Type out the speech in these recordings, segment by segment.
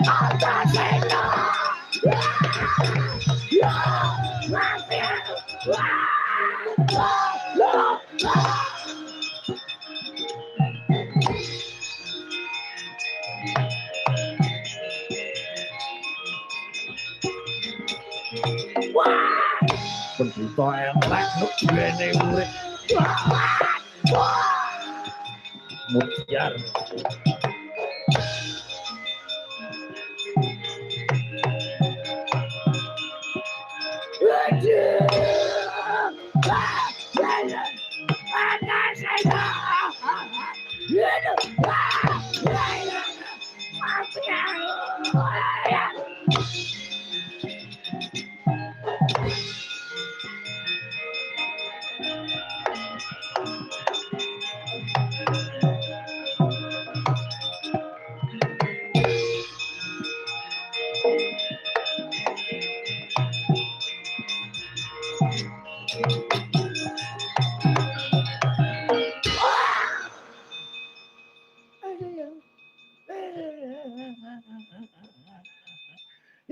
Antasena. Ya, mati aku. Pendito entek nuk duwene urip. Mutiar.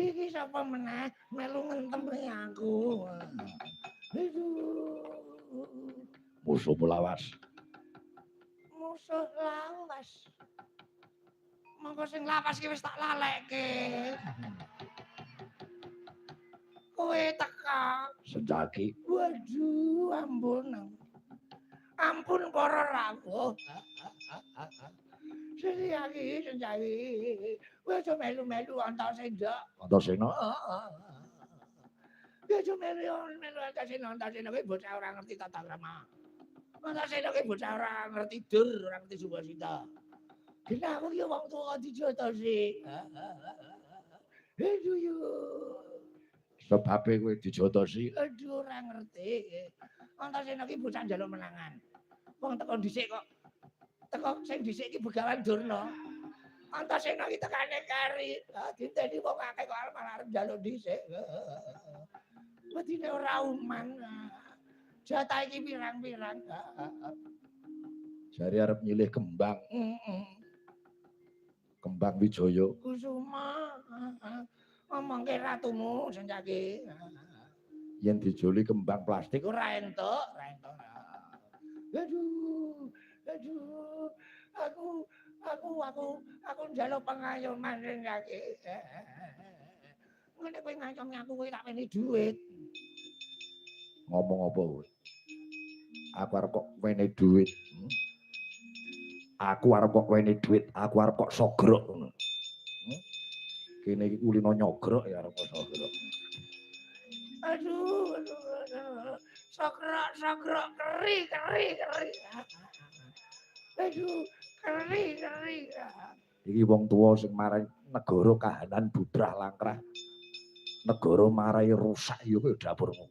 Iki sapa meneh melu ngentemi aku. Musuh lawas. Musuh lawas. Monggo sing lawas ki wis tak lalekke. Kowe teka. Senjaki. Waduh, ampun. Ampun para rawuh. Senjaki. Kowe aja melu-melu Antasena. Antasena. Kowe aja melu Antasena kowe bocah ora ngerti tata krama. Antasena kowe bocah ora ngerti dur, ora ngerti Subasita. Kena aku ki wong tuwa dijotosi. Aduh yo. Sebabe kowe dijotosi. Aduh ora ngerti. Antasena ki bocah njaluk menangan. Wong teko dhisik kok. Teko sing dhisik ki Begawan Durna. Antasena ki tekane kari. Diteni wong akeh kok arep njaluk dhisik. Wedine ora uman. Jatah iki pirang-pirang. Jare arep nyilih kembang. Kembang Wijaya. Kusuma. Ngomongke ratumu Senjaki. Yen dijoli kembang plastik ora entuk. Aduh. Aku njaluk pengayoman Senjaki. Ngene kowe ngayomi aku kowe tak weni dhuwit. Ngomong apa kowe? Aku arep kok weni dhuwit. Aku arep kok weni dhuwit, aku arep kok sogrok ngono. Kene iki kulino nyogrok ya arep kok sogrok. Aduh. Sogrok keri. Aduh, keri. Iki wong tuwa sing marai negara kahanan budrah langkrah. Negara marai rusak ya kowe dapurmu.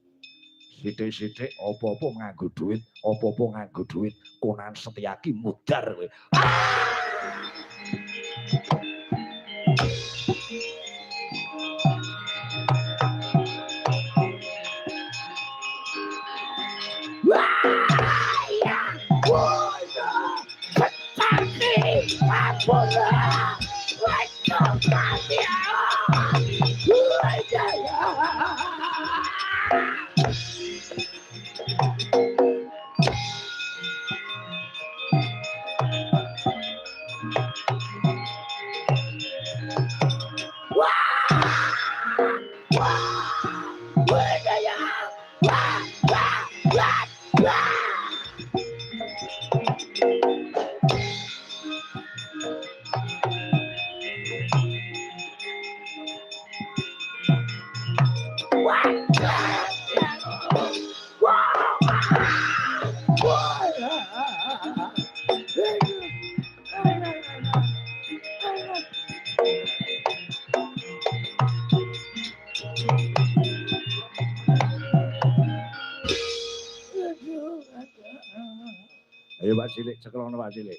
Sithik-sithik apa-apa nganggo dhuwit, Konan Setyaki mudar kowe. Ayo Pak Cilik, cekelono Pak Cilik.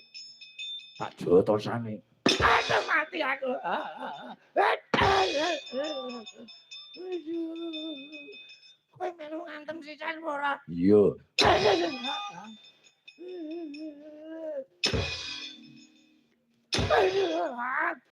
Tak jotosane. Aduh mati aku. Kowe melu ngantem sisan ora? Iya. Aduh.